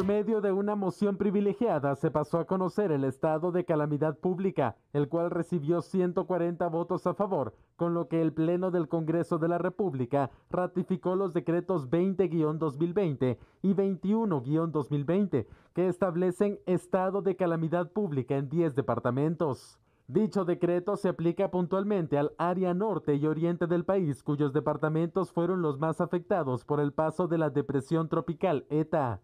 medio de una moción privilegiada se pasó a conocer el estado de calamidad pública, el cual recibió 140 votos a favor, con lo que el Pleno del Congreso de la República ratificó los decretos 20-2020 y 21-2020, que establecen estado de calamidad pública en 10 departamentos. Dicho decreto se aplica puntualmente al área norte y oriente del país, cuyos departamentos fueron los más afectados por el paso de la depresión tropical ETA.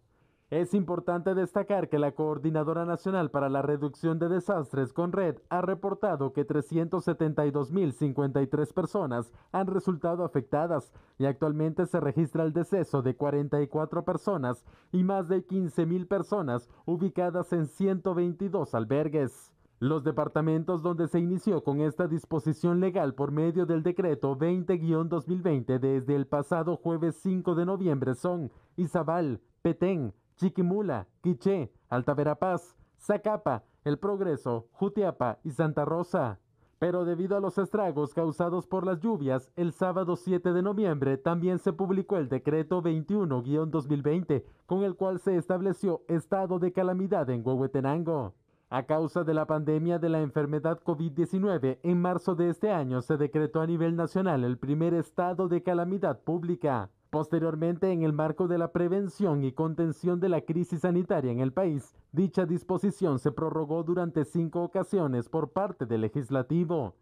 Es importante destacar que la Coordinadora Nacional para la Reducción de Desastres, CONRED, ha reportado que 372.053 personas han resultado afectadas y actualmente se registra el deceso de 44 personas y más de 15.000 personas ubicadas en 122 albergues. Los departamentos donde se inició con esta disposición legal por medio del decreto 20-2020 desde el pasado jueves 5 de noviembre son Izabal, Petén, Chiquimula, Quiché, Alta Verapaz, Zacapa, El Progreso, Jutiapa y Santa Rosa. Pero debido a los estragos causados por las lluvias, el sábado 7 de noviembre también se publicó el decreto 21-2020, con el cual se estableció estado de calamidad en Huehuetenango. A causa de la pandemia de la enfermedad COVID-19, en marzo de este año se decretó a nivel nacional el primer estado de calamidad pública. Posteriormente, en el marco de la prevención y contención de la crisis sanitaria en el país, dicha disposición se prorrogó durante 5 ocasiones por parte del legislativo.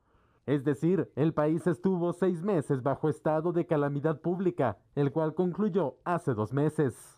Es decir, el país estuvo 6 meses bajo estado de calamidad pública, el cual concluyó hace 2 meses.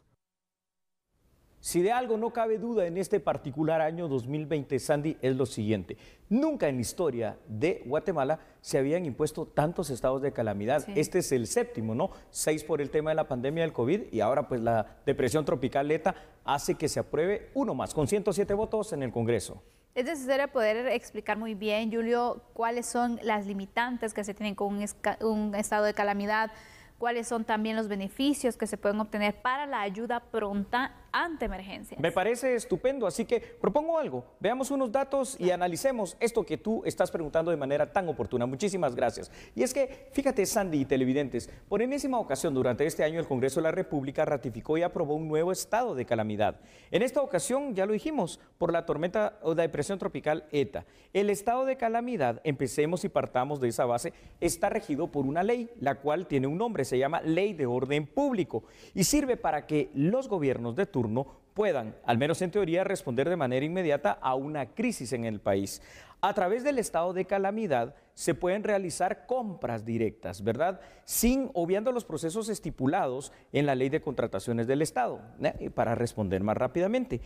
Si de algo no cabe duda en este particular año 2020, Sandy, es lo siguiente. Nunca en la historia de Guatemala se habían impuesto tantos estados de calamidad. Sí. Este es el séptimo, ¿no? 6 por el tema de la pandemia del COVID y ahora pues la depresión tropical ETA hace que se apruebe uno más, con 107 votos en el Congreso. Es necesario poder explicar muy bien, Julio, cuáles son las limitantes que se tienen con un estado de calamidad, cuáles son también los beneficios que se pueden obtener para la ayuda pronta ante emergencias. Me parece estupendo, así que propongo algo, veamos unos datos y analicemos esto que tú estás preguntando de manera tan oportuna. Muchísimas gracias. Y es que, fíjate, Sandy y televidentes, por enésima ocasión durante este año el Congreso de la República ratificó y aprobó un nuevo estado de calamidad. En esta ocasión, ya lo dijimos, por la tormenta o la depresión tropical ETA. El estado de calamidad, empecemos y partamos de esa base, está regido por una ley, la cual tiene un nombre, se llama Ley de Orden Público y sirve para que los gobiernos de turno puedan, al menos en teoría, responder de manera inmediata a una crisis en el país. A través del estado de calamidad se pueden realizar compras directas, ¿verdad? Sin obviando los procesos estipulados en la Ley de Contrataciones del Estado, para responder más rápidamente.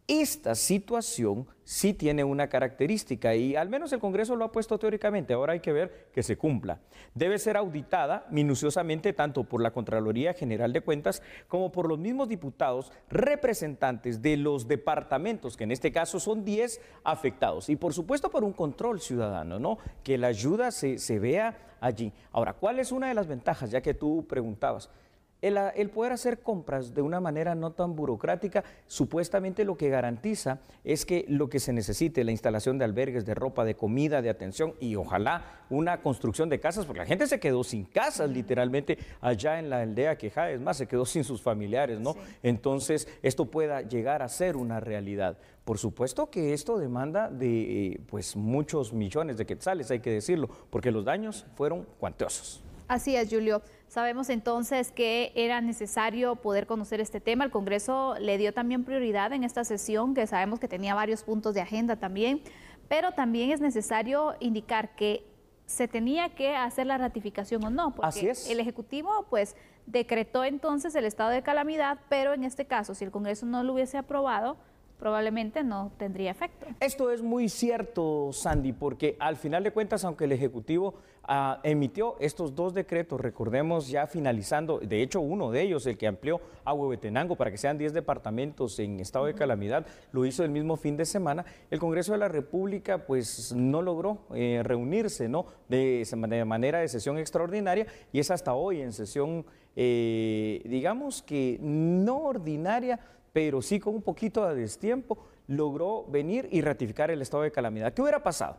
Esta situación sí tiene una característica y al menos el Congreso lo ha puesto teóricamente, ahora hay que ver que se cumpla. Debe ser auditada minuciosamente tanto por la Contraloría General de Cuentas como por los mismos diputados representantes de los departamentos, que en este caso son 10 afectados, y por supuesto por un control ciudadano, ¿no? Que la ayuda se vea allí. Ahora, ¿cuál es una de las ventajas, ya que tú preguntabas? El poder hacer compras de una manera no tan burocrática, supuestamente lo que garantiza es que lo que se necesite, la instalación de albergues, de ropa, de comida, de atención y ojalá una construcción de casas, porque la gente se quedó sin casas literalmente allá en la aldea Quejada, es más, se quedó sin sus familiares, ¿no? Sí. Entonces, esto pueda llegar a ser una realidad. Por supuesto que esto demanda de pues muchos millones de quetzales, hay que decirlo, porque los daños fueron cuantiosos. Así es, Julio. Sabemos entonces que era necesario poder conocer este tema. El Congreso le dio también prioridad en esta sesión, que sabemos que tenía varios puntos de agenda también, pero también es necesario indicar que se tenía que hacer la ratificación o no, porque así es. El Ejecutivo pues decretó entonces el estado de calamidad, pero en este caso, si el Congreso no lo hubiese aprobado, probablemente no tendría efecto. Esto es muy cierto, Sandy, porque al final de cuentas, aunque el Ejecutivo emitió estos 2 decretos, recordemos ya finalizando, de hecho uno de ellos, el que amplió a Huehuetenango para que sean 10 departamentos en estado de calamidad, lo hizo el mismo fin de semana, el Congreso de la República pues no logró reunirse, ¿no? de manera de sesión extraordinaria y es hasta hoy en sesión, digamos que no ordinaria, pero sí con un poquito de destiempo, logró venir y ratificar el estado de calamidad. ¿Qué hubiera pasado?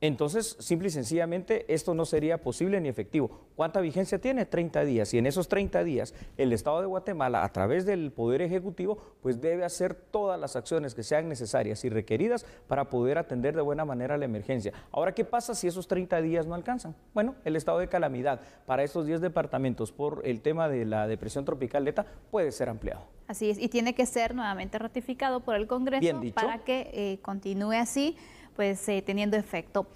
Entonces, simple y sencillamente, esto no sería posible ni efectivo. ¿Cuánta vigencia tiene? 30 días. Y en esos 30 días, el Estado de Guatemala, a través del Poder Ejecutivo, pues debe hacer todas las acciones que sean necesarias y requeridas para poder atender de buena manera la emergencia. Ahora, ¿qué pasa si esos 30 días no alcanzan? Bueno, el estado de calamidad para estos 10 departamentos por el tema de la depresión tropical ETA puede ser ampliado. Así es, y tiene que ser nuevamente ratificado por el Congreso para que continúe así, pues teniendo efecto.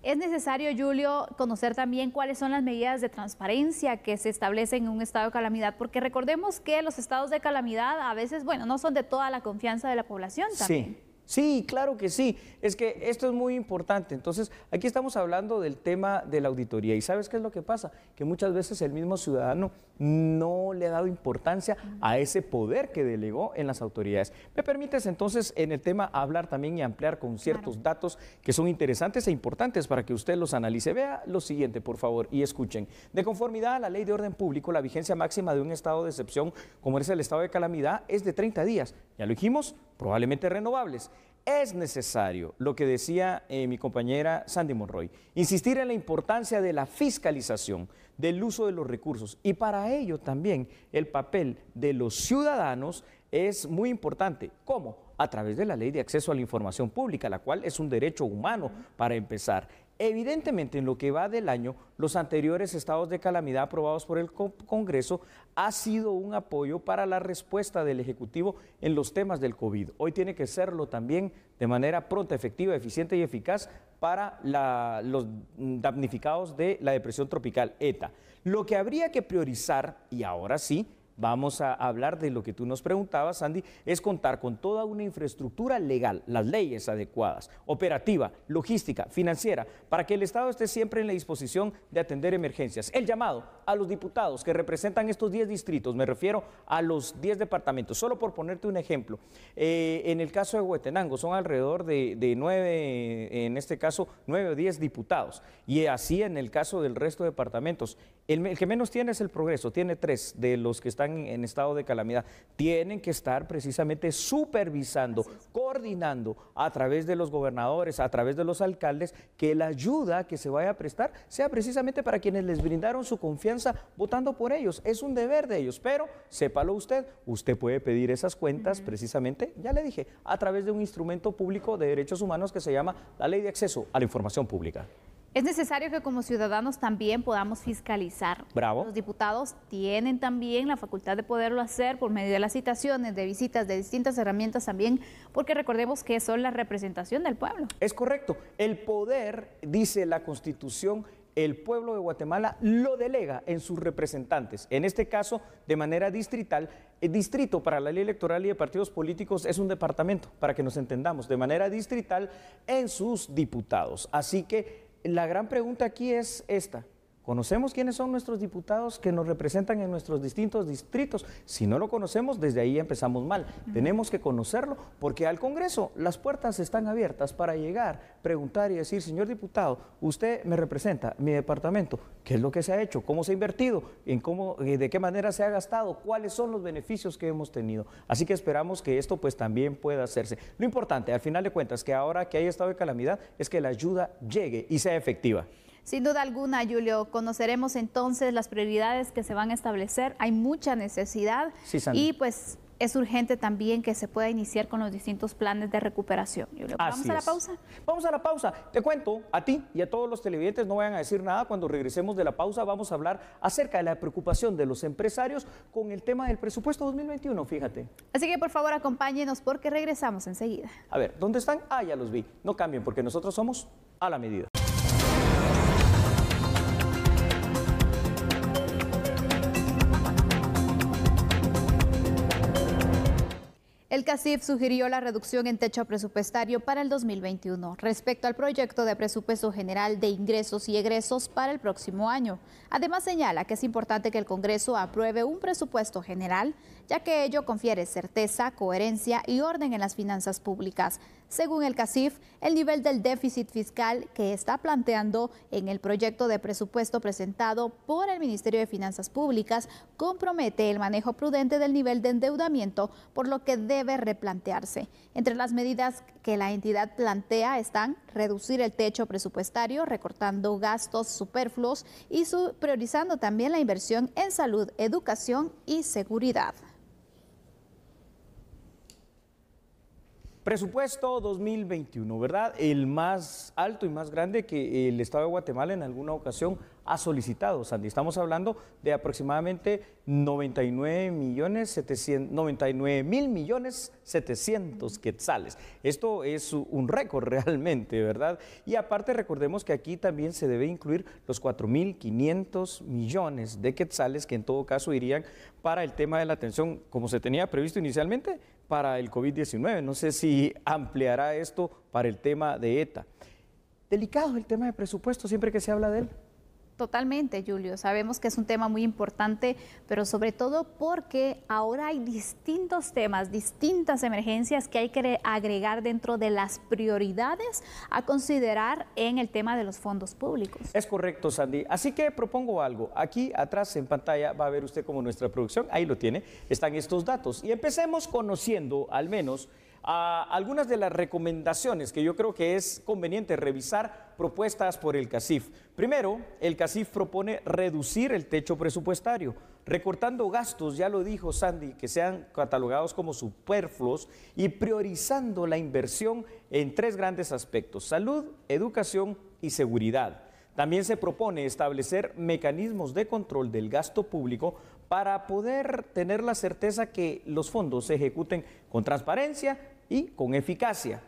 Es necesario, Julio, conocer también cuáles son las medidas de transparencia que se establecen en un estado de calamidad, porque recordemos que los estados de calamidad a veces, bueno, no son de toda la confianza de la población también. Sí. Sí, claro que sí. Es que esto es muy importante. Entonces, aquí estamos hablando del tema de la auditoría. ¿Y sabes qué es lo que pasa? Que muchas veces el mismo ciudadano no le ha dado importancia a ese poder que delegó en las autoridades. ¿Me permites entonces en el tema hablar también y ampliar con ciertos datos que son interesantes e importantes para que usted los analice? Vea lo siguiente, por favor, y escuchen. De conformidad a la Ley de Orden Público, la vigencia máxima de un estado de excepción, como es el estado de calamidad, es de 30 días. Ya lo dijimos, probablemente renovables. Es necesario, lo que decía mi compañera Sandy Monroy, insistir en la importancia de la fiscalización del uso de los recursos, y para ello también el papel de los ciudadanos es muy importante. ¿Cómo? A través de la Ley de Acceso a la Información Pública, la cual es un derecho humano para empezar. Evidentemente, en lo que va del año, los anteriores estados de calamidad aprobados por el Congreso ha sido un apoyo para la respuesta del Ejecutivo en los temas del COVID. Hoy tiene que serlo también de manera pronta, efectiva, eficiente y eficaz para los damnificados de la depresión tropical ETA. Lo que habría que priorizar, y ahora sí, vamos a hablar de lo que tú nos preguntabas, Sandy, es contar con toda una infraestructura legal, las leyes adecuadas, operativa, logística, financiera, para que el Estado esté siempre en la disposición de atender emergencias. El llamado a los diputados que representan estos 10 distritos, me refiero a los 10 departamentos, solo por ponerte un ejemplo, en el caso de Huehuetenango son alrededor de 9, en este caso 9 o 10 diputados, y así en el caso del resto de departamentos. El que menos tiene es el Progreso, tiene 3 de los que están en estado de calamidad. Tienen que estar precisamente supervisando, coordinando a través de los gobernadores, a través de los alcaldes, que la ayuda que se vaya a prestar sea precisamente para quienes les brindaron su confianza votando por ellos. Es un deber de ellos, pero sépalo usted puede pedir esas cuentas precisamente, ya le dije, a través de un instrumento público de derechos humanos que se llama la Ley de Acceso a la Información Pública. Es necesario que como ciudadanos también podamos fiscalizar. Bravo. Los diputados tienen también la facultad de poderlo hacer por medio de las citaciones, de visitas, de distintas herramientas también, porque recordemos que son la representación del pueblo. Es correcto. El poder, dice la Constitución, el pueblo de Guatemala lo delega en sus representantes. En este caso, de manera distrital, el distrito para la ley electoral y de partidos políticos es un departamento, para que nos entendamos, de manera distrital en sus diputados. Así que la gran pregunta aquí es esta: ¿conocemos quiénes son nuestros diputados que nos representan en nuestros distintos distritos? Si no lo conocemos, desde ahí empezamos mal. Tenemos que conocerlo, porque al Congreso las puertas están abiertas para llegar, preguntar y decir: señor diputado, usted me representa, mi departamento, ¿qué es lo que se ha hecho? ¿Cómo se ha invertido? ¿De qué manera se ha gastado? ¿Cuáles son los beneficios que hemos tenido? Así que esperamos que esto pues también pueda hacerse. Lo importante, al final de cuentas, que ahora que hay estado de calamidad, es que la ayuda llegue y sea efectiva. Sin duda alguna, Julio, conoceremos entonces las prioridades que se van a establecer. Hay mucha necesidad, sí, Sandy, y pues es urgente también que se pueda iniciar con los distintos planes de recuperación. Julio, ¿vamos a la pausa? Vamos a la pausa. Te cuento, a ti y a todos los televidentes, no vayan a decir nada. Cuando regresemos de la pausa vamos a hablar acerca de la preocupación de los empresarios con el tema del presupuesto 2021, fíjate. Así que por favor acompáñenos porque regresamos enseguida. A ver, ¿dónde están? Ah, ya los vi. No cambien porque nosotros somos a la medida. El CACIF sugirió la reducción en techo presupuestario para el 2021 respecto al proyecto de presupuesto general de ingresos y egresos para el próximo año. Además, señala que es importante que el Congreso apruebe un presupuesto general, ya que ello confiere certeza, coherencia y orden en las finanzas públicas. Según el CACIF, el nivel del déficit fiscal que está planteando en el proyecto de presupuesto presentado por el Ministerio de Finanzas Públicas compromete el manejo prudente del nivel de endeudamiento, por lo que debe debe replantearse. Entre las medidas que la entidad plantea están reducir el techo presupuestario, recortando gastos superfluos y priorizando también la inversión en salud, educación y seguridad. Presupuesto 2021, ¿verdad? El más alto y más grande que el Estado de Guatemala en alguna ocasión ha solicitado, Sandy. Estamos hablando de aproximadamente 99.700.000 quetzales. Esto es un récord realmente, ¿verdad? Y aparte recordemos que aquí también se debe incluir los 4.500 millones de quetzales que en todo caso irían para el tema de la atención, como se tenía previsto inicialmente, para el COVID-19. No sé si ampliará esto para el tema de ETA. Delicado el tema de presupuesto siempre que se habla de él. Totalmente, Julio. Sabemos que es un tema muy importante, pero sobre todo porque ahora hay distintos temas, distintas emergencias que hay que agregar dentro de las prioridades a considerar en el tema de los fondos públicos. Es correcto, Sandy. Así que propongo algo. Aquí atrás en pantalla va a ver usted como nuestra producción, ahí lo tiene, están estos datos. Y empecemos conociendo al menos algunas de las recomendaciones que yo creo que es conveniente revisar propuestas por el CACIF. Primero, el CACIF propone reducir el techo presupuestario, recortando gastos, ya lo dijo Sandy, que sean catalogados como superfluos y priorizando la inversión en tres grandes aspectos: salud, educación y seguridad. También se propone establecer mecanismos de control del gasto público para poder tener la certeza que los fondos se ejecuten con transparencia y con eficacia.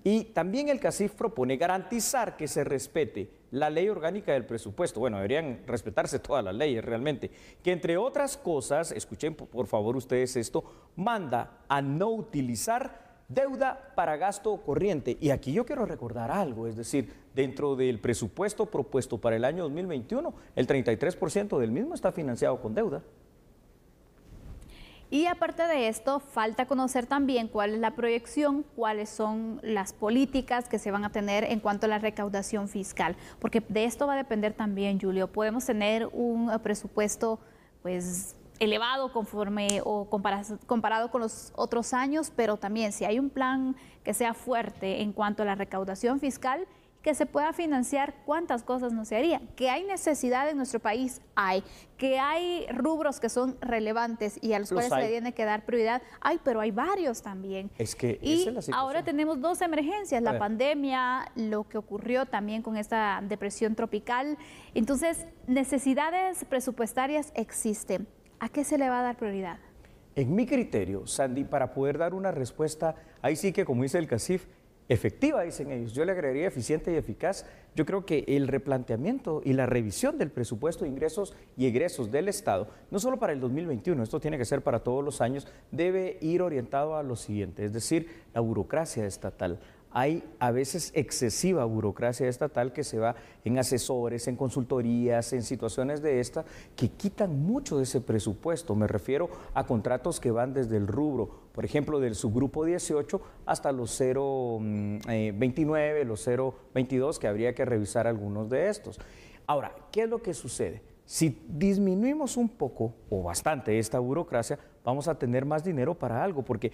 Y también el CACIF propone garantizar que se respete la ley orgánica del presupuesto. Bueno, deberían respetarse todas las leyes realmente. Que entre otras cosas, escuchen por favor ustedes esto, manda a no utilizar deuda para gasto corriente. Y aquí yo quiero recordar algo, es decir, dentro del presupuesto propuesto para el año 2021, el 33% del mismo está financiado con deuda. Y aparte de esto, falta conocer también cuál es la proyección, cuáles son las políticas que se van a tener en cuanto a la recaudación fiscal, porque de esto va a depender también, Julio. Podemos tener un presupuesto pues elevado conforme o comparado con los otros años, pero también si hay un plan que sea fuerte en cuanto a la recaudación fiscal, que se pueda financiar, cuántas cosas no se harían. Que hay necesidad en nuestro país, hay. Que hay rubros que son relevantes y a los cuales se le tiene que dar prioridad, hay, pero hay varios también. Es que y esa es la situación. Ahora tenemos dos emergencias, la pandemia, lo que ocurrió también con esta depresión tropical. Entonces, necesidades presupuestarias existen. ¿A qué se le va a dar prioridad? En mi criterio, Sandy, para poder dar una respuesta, ahí sí que como dice el CACIF, efectiva, dicen ellos, yo le agregaría eficiente y eficaz. Yo creo que el replanteamiento y la revisión del presupuesto de ingresos y egresos del Estado, no solo para el 2021, esto tiene que ser para todos los años, debe ir orientado a lo siguiente, es decir, la burocracia estatal. Hay a veces excesiva burocracia estatal que se va en asesores, en consultorías, en situaciones de esta que quitan mucho de ese presupuesto. Me refiero a contratos que van desde el rubro, por ejemplo, del subgrupo 18 hasta los 029, los 022, que habría que revisar algunos de estos. Ahora, ¿qué es lo que sucede? Si disminuimos un poco o bastante esta burocracia, vamos a tener más dinero para algo, porque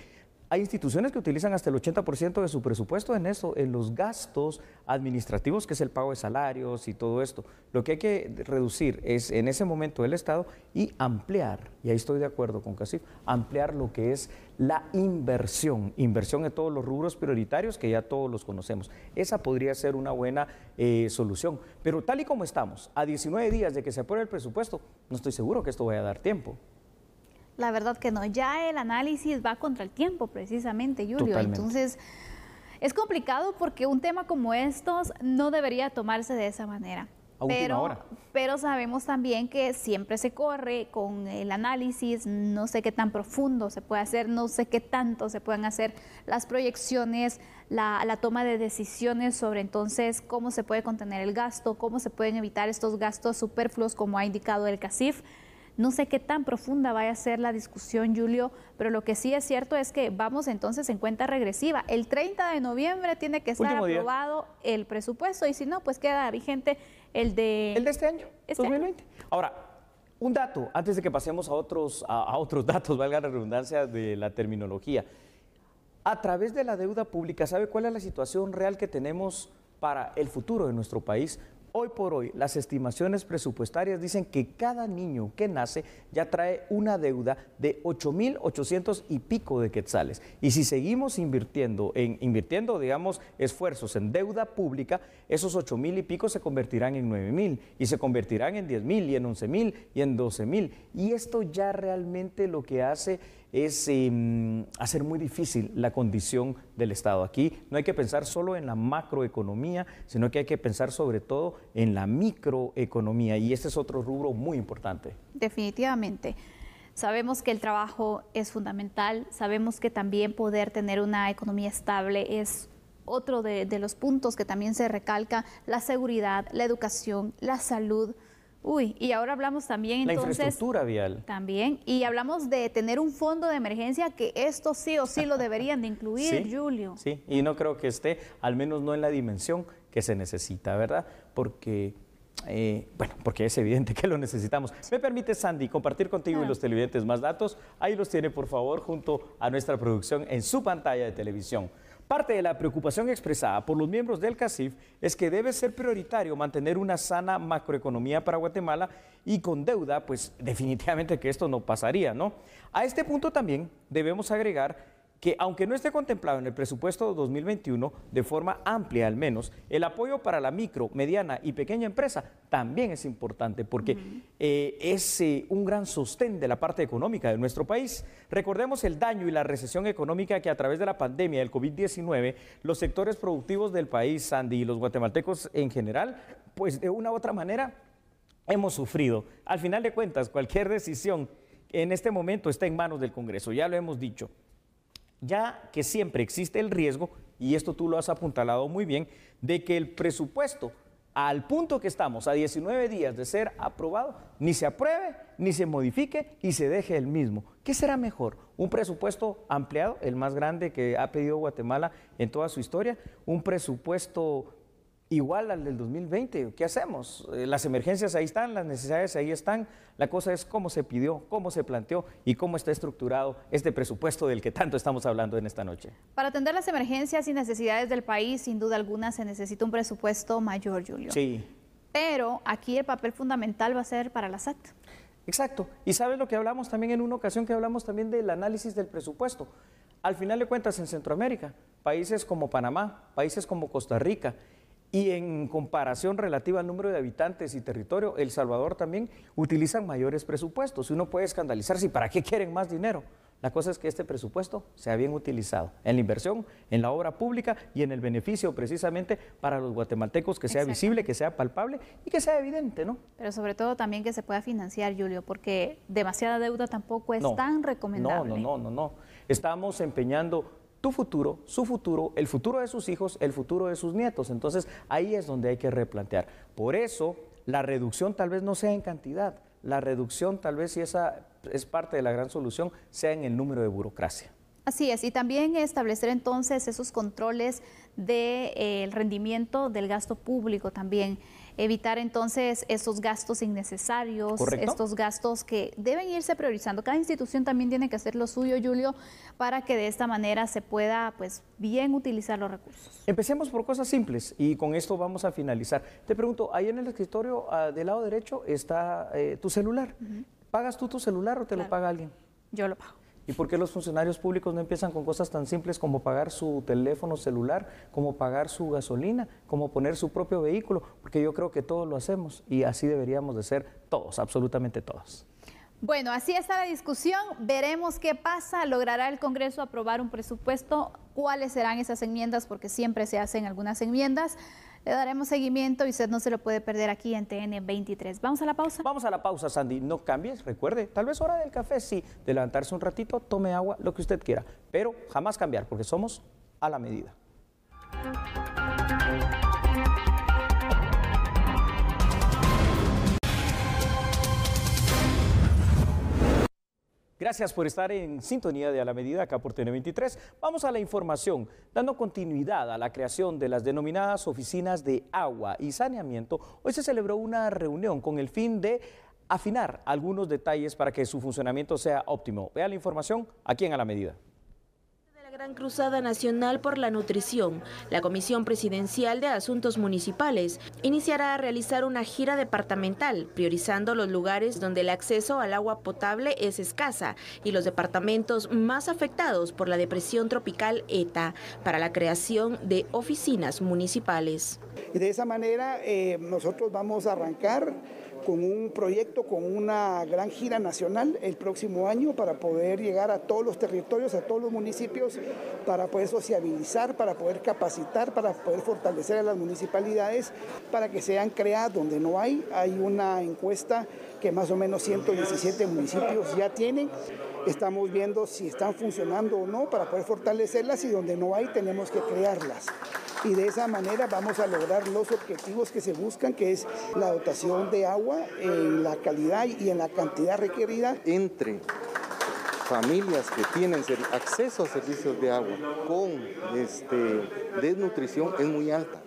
hay instituciones que utilizan hasta el 80% de su presupuesto en eso, en los gastos administrativos, que es el pago de salarios y todo esto. Lo que hay que reducir es en ese momento el Estado y ampliar, y ahí estoy de acuerdo con CACIF, ampliar lo que es la inversión en todos los rubros prioritarios que ya todos los conocemos. Esa podría ser una buena solución, pero tal y como estamos, a 19 días de que se apruebe el presupuesto, no estoy seguro que esto vaya a dar tiempo. La verdad que no, ya el análisis va contra el tiempo precisamente, Julio. Totalmente. Entonces, es complicado porque un tema como estos no debería tomarse de esa manera. A última hora. Pero sabemos también que siempre se corre con el análisis, no sé qué tan profundo se puede hacer, no sé qué tanto se pueden hacer las proyecciones, la toma de decisiones sobre entonces cómo se puede contener el gasto, cómo se pueden evitar estos gastos superfluos como ha indicado el CACIF. No sé qué tan profunda vaya a ser la discusión, Julio, pero lo que sí es cierto es que vamos entonces en cuenta regresiva. El 30 de noviembre tiene que estar aprobado el presupuesto y si no, pues queda vigente el de este año, 2020. Ahora, un dato, antes de que pasemos a otros datos, valga la redundancia de la terminología. a través de la deuda pública. ¿Sabe cuál es la situación real que tenemos para el futuro de nuestro país? Hoy por hoy, las estimaciones presupuestarias dicen que cada niño que nace ya trae una deuda de 8.800 y pico de quetzales. Y si seguimos invirtiendo, digamos, esfuerzos en deuda pública, esos 8.000 y pico se convertirán en 9.000, y se convertirán en 10.000, y en 11.000, y en 12.000. Y esto ya realmente lo que hace es hacer muy difícil la condición del Estado. Aquí no hay que pensar solo en la macroeconomía, sino que hay que pensar sobre todo en la microeconomía, y este es otro rubro muy importante. Definitivamente. Sabemos que el trabajo es fundamental, sabemos que también poder tener una economía estable es otro de los puntos que también se recalca, la seguridad, la educación, la salud. Uy, y ahora hablamos también La entonces... infraestructura vial. También, y hablamos de tener un fondo de emergencia, que esto sí o sí lo deberían de incluir, Sí, Julio. sí, y no creo que esté, al menos no en la dimensión que se necesita, ¿verdad? Porque, porque es evidente que lo necesitamos. ¿Me permite, Sandy, compartir contigo y los televidentes más datos? Ahí los tiene, por favor, junto a nuestra producción en su pantalla de televisión. Parte de la preocupación expresada por los miembros del CACIF es que debe ser prioritario mantener una sana macroeconomía para Guatemala, y con deuda, pues definitivamente que esto no pasaría, ¿no? A este punto también debemos agregar que, aunque no esté contemplado en el presupuesto 2021 de forma amplia al menos, el apoyo para la micro, mediana y pequeña empresa también es importante, porque es un gran sostén de la parte económica de nuestro país. Recordemos el daño y la recesión económica que a través de la pandemia del COVID-19 los sectores productivos del país, Sandy, y los guatemaltecos en general, pues de una u otra manera hemos sufrido. Al final de cuentas, cualquier decisión en este momento está en manos del Congreso, ya lo hemos dicho. Ya que siempre existe el riesgo, y esto tú lo has apuntalado muy bien, de que el presupuesto, al punto que estamos, a 19 días de ser aprobado, ni se apruebe, ni se modifique y se deje el mismo. ¿Qué será mejor? ¿Un presupuesto ampliado, el más grande que ha pedido Guatemala en toda su historia? ¿Un presupuesto igual al del 2020? ¿Qué hacemos? Las emergencias ahí están, las necesidades ahí están. La cosa es cómo se pidió, cómo se planteó y cómo está estructurado este presupuesto del que tanto estamos hablando en esta noche. Para atender las emergencias y necesidades del país, sin duda alguna, se necesita un presupuesto mayor, Julio. Sí. Pero aquí el papel fundamental va a ser para la SAT. Exacto. Y sabes lo que hablamos también en una ocasión, que hablamos también del análisis del presupuesto. Al final de cuentas, en Centroamérica, países como Panamá, países como Costa Rica, y en comparación relativa al número de habitantes y territorio, El Salvador también utilizan mayores presupuestos. Uno puede escandalizarse, ¿y para qué quieren más dinero? La cosa es que este presupuesto sea bien utilizado en la inversión, en la obra pública y en el beneficio precisamente para los guatemaltecos, que sea visible, que sea palpable y que sea evidente, ¿no? Pero sobre todo también que se pueda financiar, Julio, porque demasiada deuda tampoco es tan recomendable. No. Estamos empeñando tu futuro, su futuro, el futuro de sus hijos, el futuro de sus nietos. Entonces, ahí es donde hay que replantear. Por eso, la reducción tal vez no sea en cantidad, la reducción tal vez, si esa es parte de la gran solución, sea en el número de burocracia. Así es, y también establecer entonces esos controles del rendimiento del gasto público también. Evitar entonces esos gastos innecesarios, estos gastos que deben irse priorizando. Cada institución también tiene que hacer lo suyo, Julio, para que de esta manera se pueda, pues, bien utilizar los recursos. Empecemos por cosas simples y con esto vamos a finalizar. Te pregunto, ahí en el escritorio del lado derecho está tu celular. ¿Pagas tú tu celular o te lo paga alguien? Yo lo pago. ¿Y por qué los funcionarios públicos no empiezan con cosas tan simples como pagar su teléfono celular, como pagar su gasolina, como poner su propio vehículo? Porque yo creo que todos lo hacemos y así deberíamos de ser todos, absolutamente todos. Bueno, así está la discusión. Veremos qué pasa. ¿Logrará el Congreso aprobar un presupuesto? ¿Cuáles serán esas enmiendas? Porque siempre se hacen algunas enmiendas. Le daremos seguimiento y usted no se lo puede perder aquí en TN 23. ¿Vamos a la pausa? Vamos a la pausa, Sandy. No cambies, recuerde, tal vez hora del café, sí, de levantarse un ratito, tome agua, lo que usted quiera, pero jamás cambiar, porque somos a la medida. Gracias por estar en sintonía de A la Medida acá por TN23. Vamos a la información. Dando continuidad a la creación de las denominadas oficinas de agua y saneamiento, hoy se celebró una reunión con el fin de afinar algunos detalles para que su funcionamiento sea óptimo. Vea la información aquí en A la Medida. Gran Cruzada Nacional por la Nutrición, la Comisión Presidencial de Asuntos Municipales iniciará a realizar una gira departamental, priorizando los lugares donde el acceso al agua potable es escasa y los departamentos más afectados por la depresión tropical ETA, para la creación de oficinas municipales. Y de esa manera nosotros vamos a arrancar con un proyecto, con una gran gira nacional el próximo año para poder llegar a todos los territorios, a todos los municipios, para poder sociabilizar, para poder capacitar, para poder fortalecer a las municipalidades, para que sean creadas donde no hay. Hay una encuesta que más o menos 117 municipios ya tienen. Estamos viendo si están funcionando o no para poder fortalecerlas, y donde no hay tenemos que crearlas. Y de esa manera vamos a lograr los objetivos que se buscan, que es la dotación de agua en la calidad y en la cantidad requerida. Entre familias que tienen acceso a servicios de agua con desnutrición es muy alta.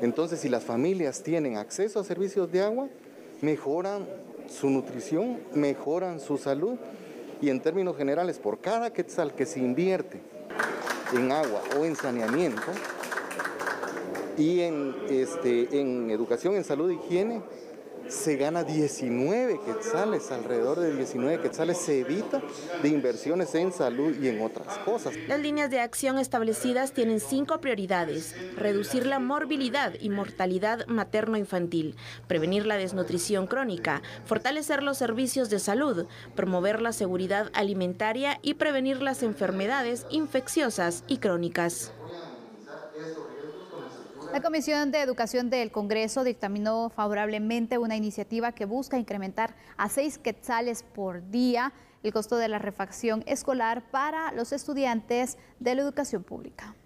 Entonces, si las familias tienen acceso a servicios de agua, mejoran su nutrición, mejoran su salud, y en términos generales, por cada quetzal que se invierte en agua o en saneamiento y en educación, en salud e higiene, se gana 19 quetzales, alrededor de 19 quetzales se evita de inversiones en salud y en otras cosas. Las líneas de acción establecidas tienen 5 prioridades: reducir la morbilidad y mortalidad materno-infantil, prevenir la desnutrición crónica, fortalecer los servicios de salud, promover la seguridad alimentaria y prevenir las enfermedades infecciosas y crónicas. La Comisión de Educación del Congreso dictaminó favorablemente una iniciativa que busca incrementar a 6 quetzales por día el costo de la refacción escolar para los estudiantes de la educación pública.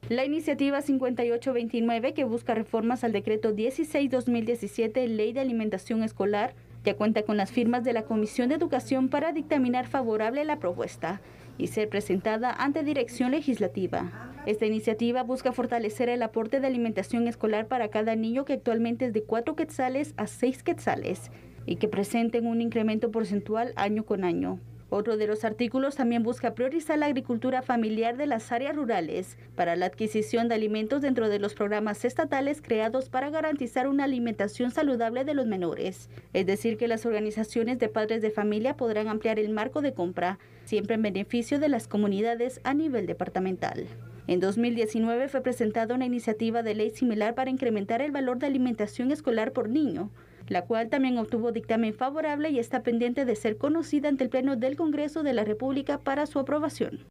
La iniciativa 5829, que busca reformas al decreto 16-2017, Ley de Alimentación Escolar, ya cuenta con las firmas de la Comisión de Educación para dictaminar favorable la propuesta y ser presentada ante dirección legislativa. Esta iniciativa busca fortalecer el aporte de alimentación escolar para cada niño, que actualmente es de 4 quetzales a 6 quetzales, y que presenten un incremento porcentual año con año. Otro de los artículos también busca priorizar la agricultura familiar de las áreas rurales para la adquisición de alimentos dentro de los programas estatales creados para garantizar una alimentación saludable de los menores. Es decir, que las organizaciones de padres de familia podrán ampliar el marco de compra, siempre en beneficio de las comunidades a nivel departamental. En 2019 fue presentada una iniciativa de ley similar para incrementar el valor de alimentación escolar por niño, la cual también obtuvo dictamen favorable y está pendiente de ser conocida ante el Pleno del Congreso de la República para su aprobación.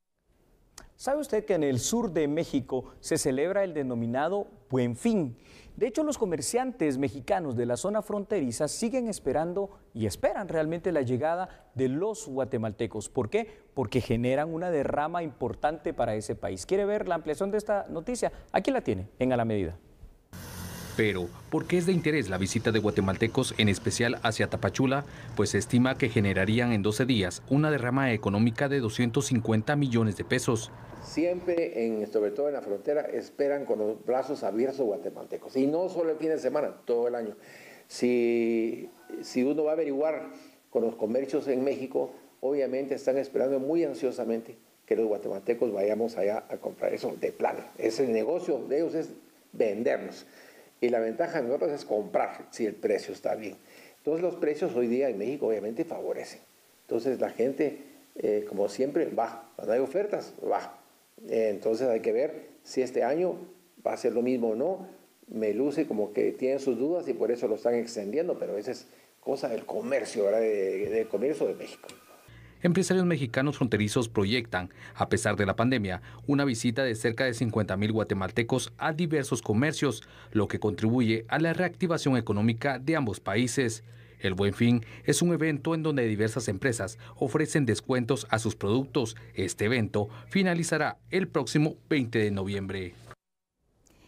¿Sabe usted que en el sur de México se celebra el denominado Buen Fin? De hecho, los comerciantes mexicanos de la zona fronteriza siguen esperando y esperan realmente la llegada de los guatemaltecos. ¿Por qué? Porque generan una derrama importante para ese país. ¿Quiere ver la ampliación de esta noticia? Aquí la tiene, en A la Medida. Pero, ¿por qué es de interés la visita de guatemaltecos, en especial hacia Tapachula? Pues se estima que generarían en 12 días una derrama económica de 250 millones de pesos. Siempre, sobre todo en la frontera, esperan con los brazos abiertos guatemaltecos. Y no solo el fin de semana, todo el año. Si uno va a averiguar con los comercios en México, obviamente están esperando muy ansiosamente que los guatemaltecos vayamos allá a comprar eso de plano. Es el negocio de ellos, es vendernos. Y la ventaja de nosotros es comprar si el precio está bien. Entonces los precios hoy día en México obviamente favorecen. Entonces la gente, como siempre, baja. Cuando hay ofertas, baja. Entonces hay que ver si este año va a ser lo mismo o no. Me luce como que tienen sus dudas y por eso lo están extendiendo, pero esa es cosa del comercio, ¿verdad? Del comercio de México. Empresarios mexicanos fronterizos proyectan, a pesar de la pandemia, una visita de cerca de 50,000 guatemaltecos a diversos comercios, lo que contribuye a la reactivación económica de ambos países. El Buen Fin es un evento en donde diversas empresas ofrecen descuentos a sus productos. Este evento finalizará el próximo 20 de noviembre.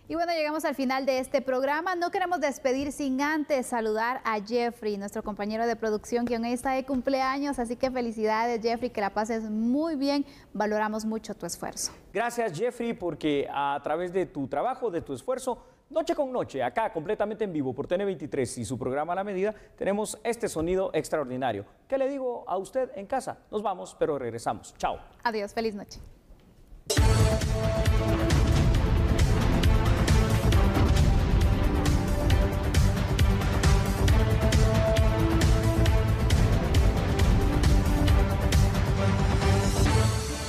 Y bueno, llegamos al final de este programa. No queremos despedir sin antes saludar a Jeffrey, nuestro compañero de producción, quien hoy está de cumpleaños. Así que felicidades, Jeffrey, que la pases muy bien. Valoramos mucho tu esfuerzo. Gracias, Jeffrey, porque a través de tu trabajo, de tu esfuerzo, Noche con noche, acá completamente en vivo por TN23 y su programa A la Medida, tenemos este sonido extraordinario. ¿Qué le digo a usted en casa? Nos vamos, pero regresamos. Chao. Adiós, feliz noche.